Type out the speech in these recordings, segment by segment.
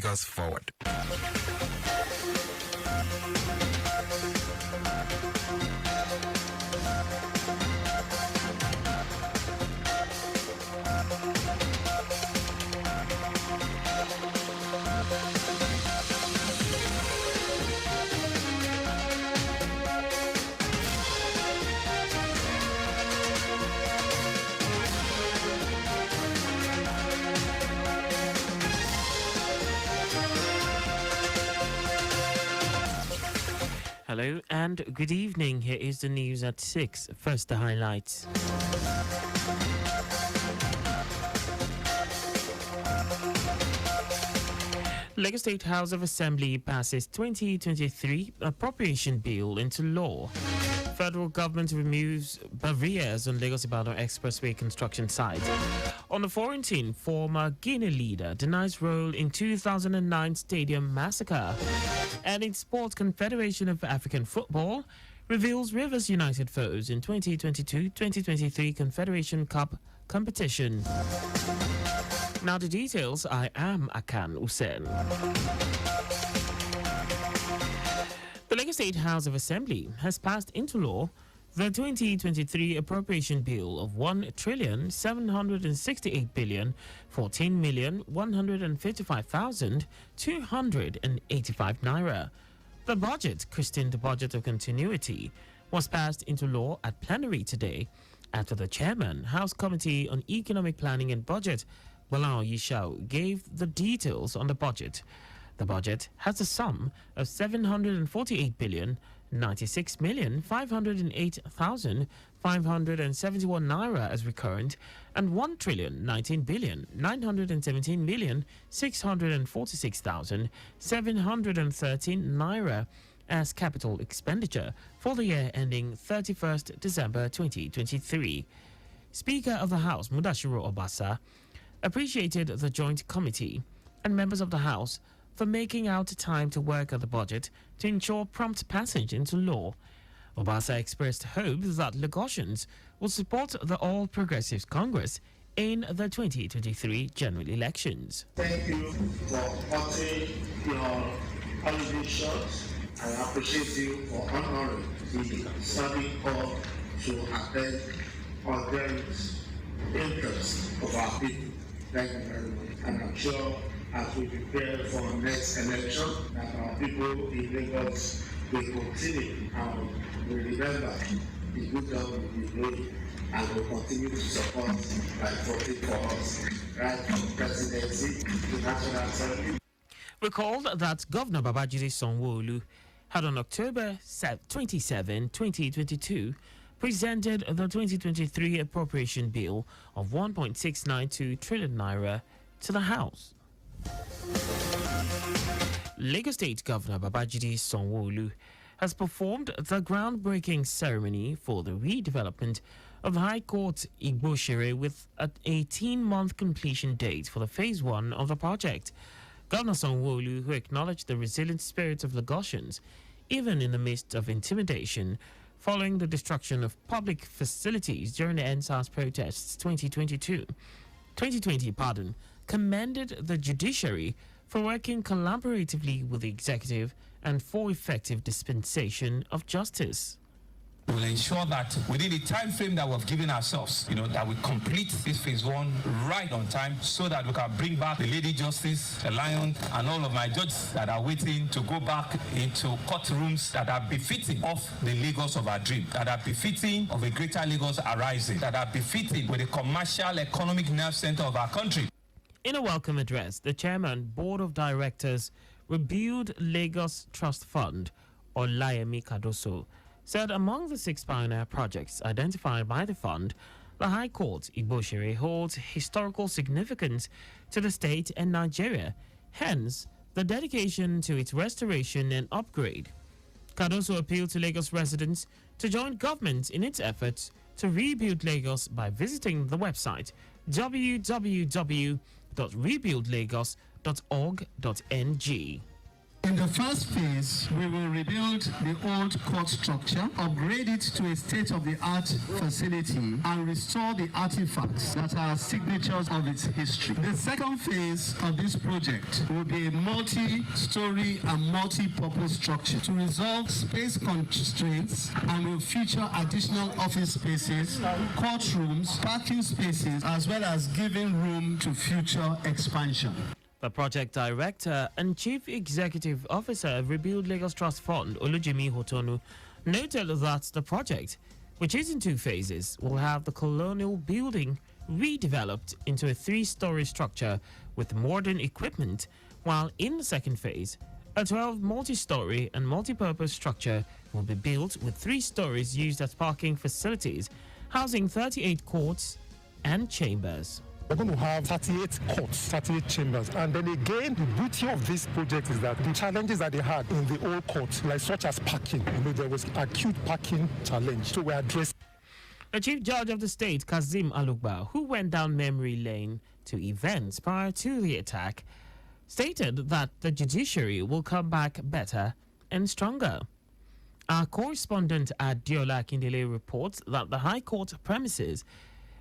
take us forward. Hello and good evening. Here is the news at 6. First, the highlights. Lagos State House of Assembly passes 2023 appropriation bill into law. Federal government removes barriers on Lagos-Ibadan Expressway construction site. On the foreign team, former Guinea leader denies role in 2009 stadium massacre. And in Sports, Confederation of African Football reveals Rivers United foes in 2022-2023 Confederation Cup competition. Now the details. I am Akan Usen. The Lagos State House of Assembly has passed into law the 2023 appropriation bill of 1,768,14,155,285 naira. The budget, christened the Budget of Continuity, was passed into law at plenary today after the chairman, House Committee on Economic Planning and Budget, Balao Yishao, gave the details on the budget. The budget has a sum of 748,096,508,571 naira as recurrent and 1,19,917,646,713 naira as capital expenditure for the year ending 31st December 2023. Speaker of the House, Mudashiru Obasa, appreciated the Joint Committee and members of the House for making out time to work on the budget to ensure prompt passage into law. Obasa expressed hope that Lagosians will support the All Progressives Congress in the 2023 general elections. Thank you for cutting your holiday short. I appreciate you for honoring the serving call to attend on the interest of our people. Thank you very much. And I'm sure as we prepare for the next election, that our people in Lagos will continue and will remember the good job we will be doing and will continue to support by voting for us, right from presidency to National Assembly. Recall that Governor Babajide Sanwo-Olu had on October 27, 2022, presented the 2023 appropriation bill of 1.692 trillion naira to the House. Lagos State Governor Babajide Sanwo-Olu has performed the groundbreaking ceremony for the redevelopment of the High Court Igboshere with an 18-month completion date for the Phase 1 of the project. Governor Sanwo-Olu, who acknowledged the resilient spirit of Lagosians, even in the midst of intimidation, following the destruction of public facilities during the NSAS protests 2020, commended the judiciary for working collaboratively with the executive and for effective dispensation of justice. We will ensure that within the time frame that we've given ourselves, that we complete this Phase 1 right on time so that we can bring back the Lady Justice, the Lion, and all of my judges that are waiting to go back into courtrooms that are befitting of the Lagos of our dream, that are befitting of a greater Lagos arising, that are befitting with the commercial economic nerve center of our country. In a welcome address, the chairman, Board of Directors, Rebuild Lagos Trust Fund, Olayemi Kadoso, said among the 6 pioneer projects identified by the fund, the High Court Igboshere holds historical significance to the state and Nigeria, hence the dedication to its restoration and upgrade. Kadoso appealed to Lagos residents to join government in its efforts to rebuild Lagos by visiting the website www.rebuildlagos.org.ng. In the first phase, we will rebuild the old court structure, upgrade it to a state-of-the-art facility, and restore the artifacts that are signatures of its history. The second phase of this project will be a multi-story and multi-purpose structure to resolve space constraints and will feature additional office spaces, courtrooms, parking spaces, as well as giving room to future expansion. The project director and chief executive officer of Rebuild Lagos Trust Fund, Olujimi Hotonu, noted that the project, which is in two phases, will have the colonial building redeveloped into a 3-story structure with modern equipment, while in the second phase, a 12 multi-story and multi-purpose structure will be built with 3 stories used as parking facilities, housing 38 courts and chambers. We're going to have 38 courts, 38 chambers. And then again, the beauty of this project is that the challenges that they had in the old courts, like such as parking, there was acute parking challenge. So we're addressing. The Chief Judge of the State, Kazim Alugba, who went down memory lane to events prior to the attack, stated that the judiciary will come back better and stronger. Our correspondent Adiola Akindele reports that the High Court premises,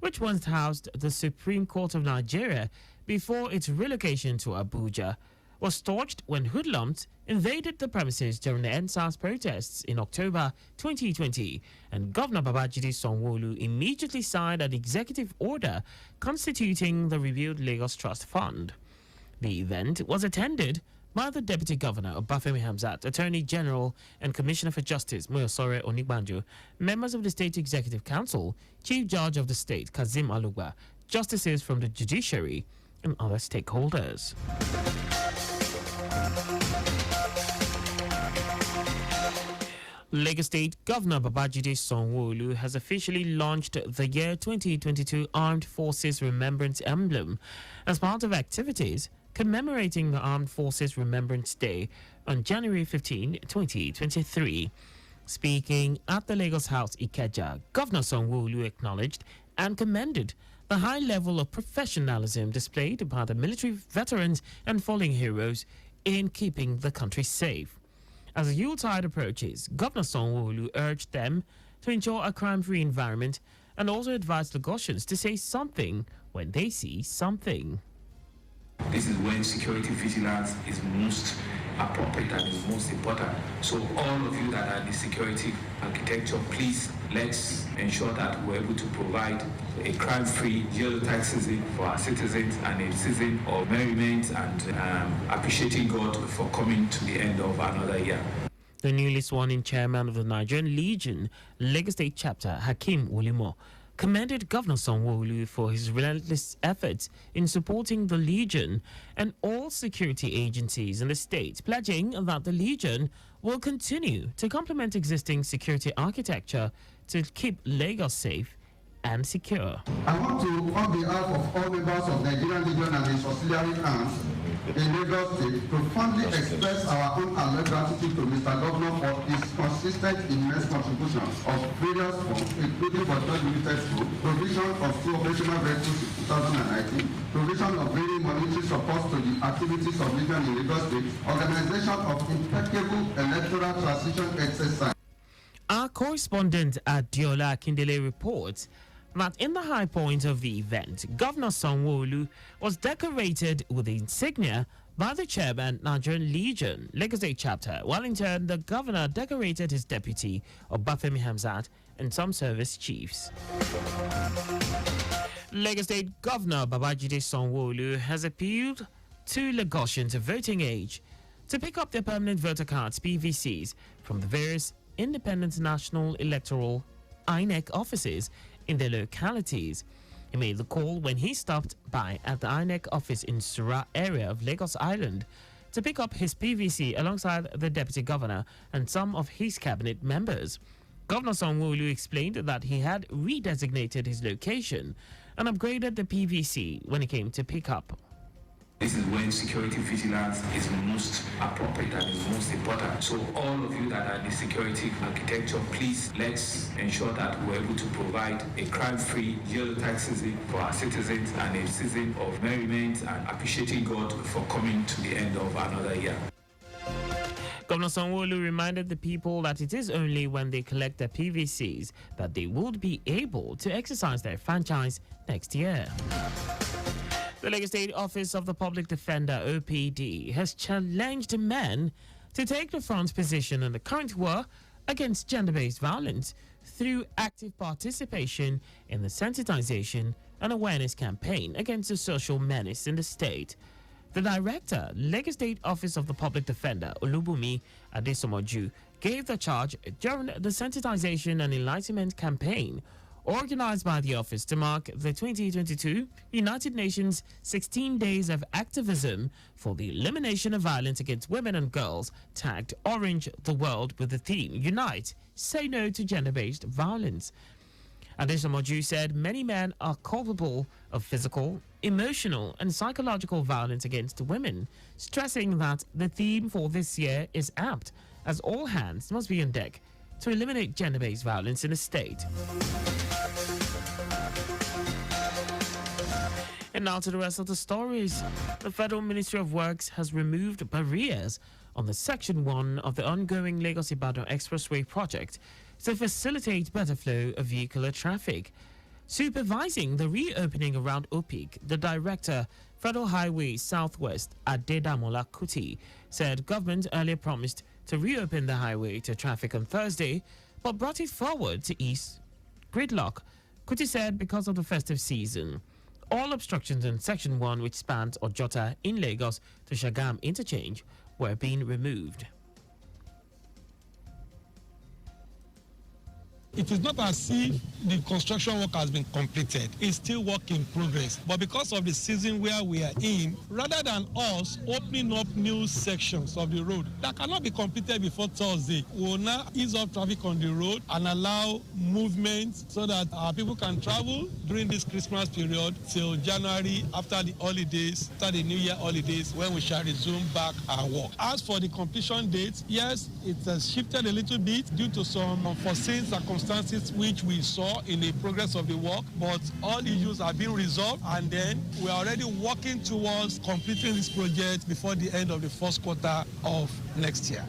which once housed the Supreme Court of Nigeria before its relocation to Abuja, was torched when hoodlums invaded the premises during the NSAS protests in October 2020, and Governor Babajide Sanwo-Olu immediately signed an executive order constituting the Rebuild Lagos Trust Fund. The event was attended by the Deputy Governor Obafemi Hamzat, Attorney General and Commissioner for Justice Moyosore Onigbanjo, members of the State Executive Council, Chief Judge of the State Kazim Alugba, justices from the judiciary, and other stakeholders. Lagos State Governor Babajide Sanwo-Olu has officially launched the year 2022 Armed Forces Remembrance Emblem as part of activities commemorating the Armed Forces Remembrance Day on January 15, 2023. Speaking at the Lagos House Ikeja, Governor Sanwo-Olu acknowledged and commended the high level of professionalism displayed by the military veterans and fallen heroes in keeping the country safe. As the Yuletide approaches, Governor Sanwo-Olu urged them to ensure a crime-free environment and also advised Lagosians to say something when they see something. This is when security vigilance is most appropriate and is most important. So all of you that are in the security architecture, please let's ensure that we're able to provide a crime-free Yuletide season for our citizens and a season of merriment and appreciating God for coming to the end of another year. The newly sworn-in chairman of the Nigerian Legion, Lagos State Chapter, Hakeem Olimo, commended Governor Sanwo-Olu for his relentless efforts in supporting the Legion and all security agencies in the state, pledging that the Legion will continue to complement existing security architecture to keep Lagos safe and secure. I want to, on behalf of all members of Nigerian Legion and its auxiliary arms in Lagos State, profoundly express our unalloyed gratitude to Mr. Governor for his consistent immense contributions of various forms, including for Church Limited School, provision of 2 operational vehicles in 2019, provision of very monetary support to the activities of Legion in Lagos State, organization of impeccable electoral transition exercise. Our correspondent Adiola Akindele reports that in the high point of the event, Governor Sanwo-Olu was decorated with the insignia by the chairman, Nigerian Legion, Lagos State Chapter, while in turn the governor decorated his deputy, Obafemi Hamzat, and some service chiefs. Lagos State Governor Babajide Sanwo-Olu has appealed to Lagosians of voting age to pick up their permanent voter cards, PVCs, from the various Independent National Electoral INEC offices in their localities. He made the call when he stopped by at the INEC office in Sura area of Lagos Island to pick up his PVC alongside the Deputy Governor and some of his cabinet members. Governor Sanwo-Olu explained that he had redesignated his location and upgraded the PVC when it came to pick up. This is when security vigilance is most appropriate and is most important. So all of you that are in the security architecture, please let's ensure that we're able to provide a crime-free Yuletide season for our citizens and a season of merriment and appreciating God for coming to the end of another year. Governor Sanwo-Olu reminded the people that it is only when they collect their PVCs that they would be able to exercise their franchise next year. The Lagos State Office of the Public Defender, OPD, has challenged men to take the front position in the current war against gender-based violence through active participation in the sensitization and awareness campaign against the social menace in the state. The director, Lagos State Office of the Public Defender, Olubunmi Adesomoju, gave the charge during the sensitization and enlightenment campaign organized by the office to mark the 2022 United Nations 16 Days of Activism for the Elimination of Violence Against Women and Girls, tagged Orange the World with the theme Unite, Say No to Gender-Based Violence. Adesomoju said many men are culpable of physical, emotional and psychological violence against women, stressing that the theme for this year is apt, as all hands must be on deck to eliminate gender-based violence in the state. And now to the rest of the stories. The Federal Ministry of Works has removed barriers on the Section 1 of the ongoing Lagos-Ibadan Expressway project to facilitate better flow of vehicular traffic. Supervising the reopening around Opik, the director, Federal Highway Southwest, Adedamola Kuti, said government earlier promised to reopen the highway to traffic on Thursday, but brought it forward to ease gridlock. Kuti said because of the festive season, all obstructions in Section 1, which spans Ojota in Lagos to Shagam interchange, were being removed. It is not as if the construction work has been completed. It's still work in progress. But because of the season where we are in, rather than us opening up new sections of the road that cannot be completed before Thursday, we will now ease up traffic on the road and allow movement so that our people can travel during this Christmas period till January after the holidays, after the New Year holidays, when we shall resume back our work. As for the completion date, yes, it has shifted a little bit due to some unforeseen circumstances which we saw in the progress of the work, but all issues have been resolved, and then we are already working towards completing this project before the end of the first quarter of next year.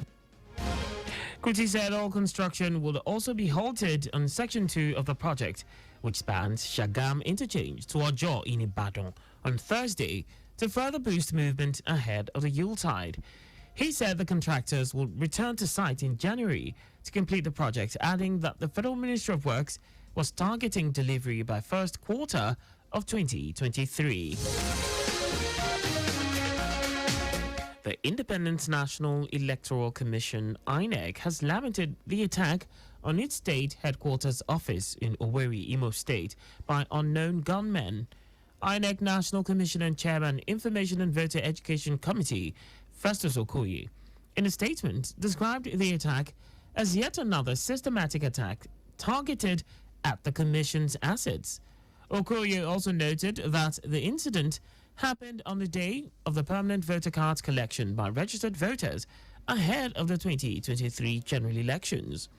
Kuti said all construction will also be halted on Section 2 of the project, which spans Shagam interchange to Ojo in Ibadan on Thursday to further boost movement ahead of the Yuletide. He said the contractors will return to site in January to complete the project, adding that the Federal Ministry of Works was targeting delivery by first quarter of 2023. The Independent National Electoral Commission, INEC, has lamented the attack on its state headquarters office in Owerri, Imo State, by unknown gunmen. INEC National Commissioner and Chairman, Information and Voter Education Committee, Festus Okoye, in a statement, described the attack as yet another systematic attack targeted at the Commission's assets. Okoye also noted that the incident happened on the day of the permanent voter cards collection by registered voters ahead of the 2023 general elections.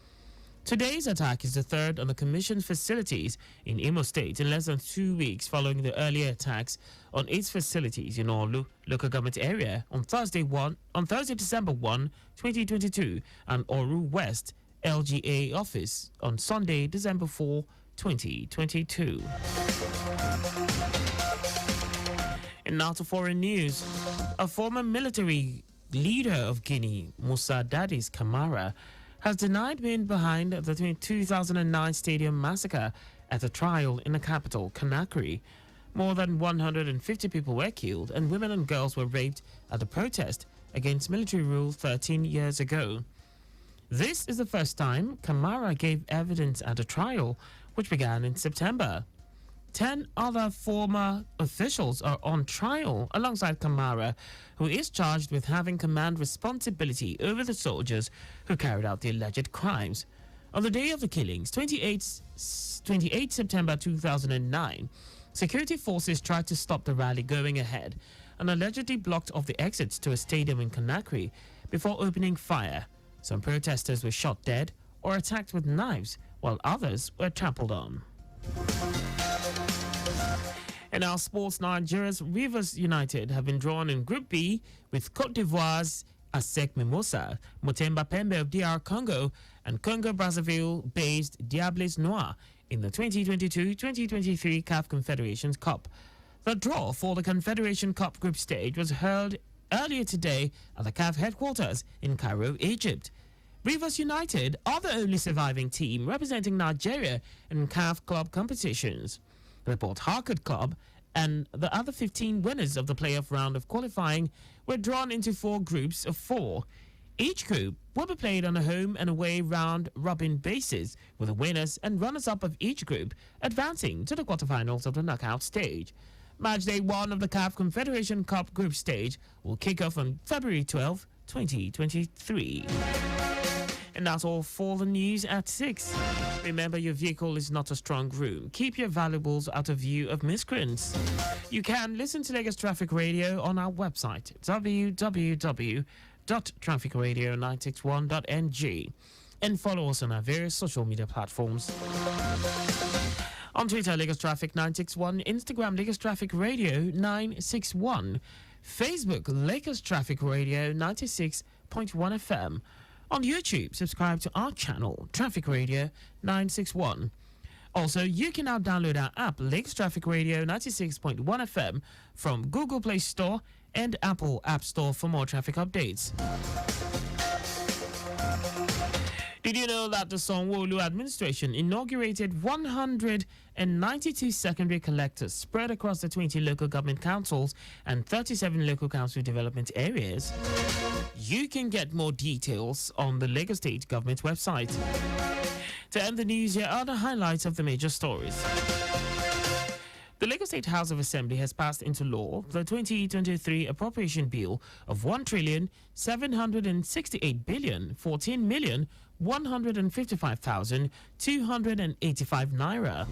Today's attack is the third on the Commission's facilities in Imo State in less than 2 weeks following the earlier attacks on its facilities in Olu local government area on Thursday, December 1, 2022, and Oru West LGA office on Sunday, December 4, 2022. And now to foreign news. A former military leader of Guinea, Musa Dadis Camara, has denied being behind the 2009 stadium massacre at a trial in the capital, Conakry. More than 150 people were killed and women and girls were raped at a protest against military rule 13 years ago. This is the first time Camara gave evidence at a trial, which began in September. 10 other former officials are on trial alongside Camara, who is charged with having command responsibility over the soldiers who carried out the alleged crimes. On the day of the killings, 28 September 2009, security forces tried to stop the rally going ahead and allegedly blocked off the exits to a stadium in Conakry before opening fire. Some protesters were shot dead or attacked with knives, while others were trampled on. In our sports, Nigeria's Rivers United have been drawn in Group B with Cote d'Ivoire's ASEC Mimosa, Mutemba Pembe of DR Congo, and Congo-Brazzaville-based Diables Noir in the 2022-2023 CAF Confederations Cup. The draw for the Confederation Cup group stage was held earlier today at the CAF headquarters in Cairo, Egypt. Rivers United are the only surviving team representing Nigeria in CAF club competitions. The Port Harcourt Club and the other 15 winners of the playoff round of qualifying were drawn into 4 groups of 4. Each group will be played on a home and away round-robin basis, with the winners and runners-up of each group advancing to the quarterfinals of the knockout stage. Match day 1 of the CAF Confederation Cup group stage will kick off on February 12, 2023. And that's all for the news at 6. Remember, your vehicle is not a strong room. Keep your valuables out of view of miscreants. You can listen to Lagos Traffic Radio on our website, www.trafficradio961.ng, and follow us on our various social media platforms. On Twitter, Lagos Traffic 961, Instagram, Lagos Traffic Radio 961, Facebook, Lagos Traffic Radio 96.1 FM. On YouTube, subscribe to our channel, Traffic Radio 961. Also, you can now download our app, Lagos Traffic Radio 96.1 FM, from Google Play Store and Apple App Store for more traffic updates. Did you know that the Sanwo-Olu administration inaugurated 192 secondary collectors spread across the 20 local government councils and 37 local council development areas? You can get more details on the Lagos State government website. To end the news, here are the highlights of the major stories. The Lagos State House of Assembly has passed into law the 2023 appropriation bill of 1,768,14,155,285 naira.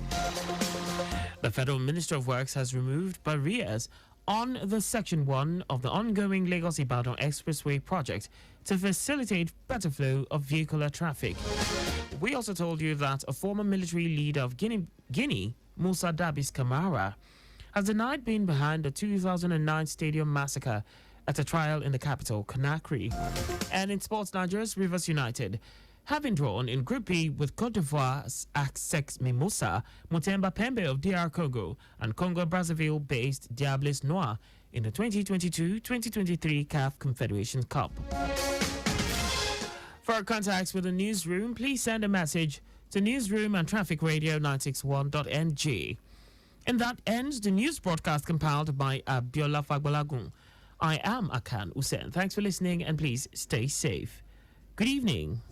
The Federal Minister of Works has removed barriers on the Section 1 of the ongoing Lagos-Ibadan Expressway project to facilitate better flow of vehicular traffic. We also told you that a former military leader of Guinea, Musa Dabis Kamara, has denied being behind the 2009 stadium massacre at a trial in the capital, Conakry. And in sports, Nigeria's Rivers United have been drawn in Group B with Cote d'Ivoire's ASEC Mimosa, Mutemba Pembe of DR Congo, and Congo-Brazzaville-based Diables Noir in the 2022-2023 CAF Confederation Cup. For contacts with the newsroom, please send a message to newsroom@trafficradio961.ng. And that ends the news broadcast compiled by Abiola Fagbolagun. I am Akan Usen. Thanks for listening and please stay safe. Good evening.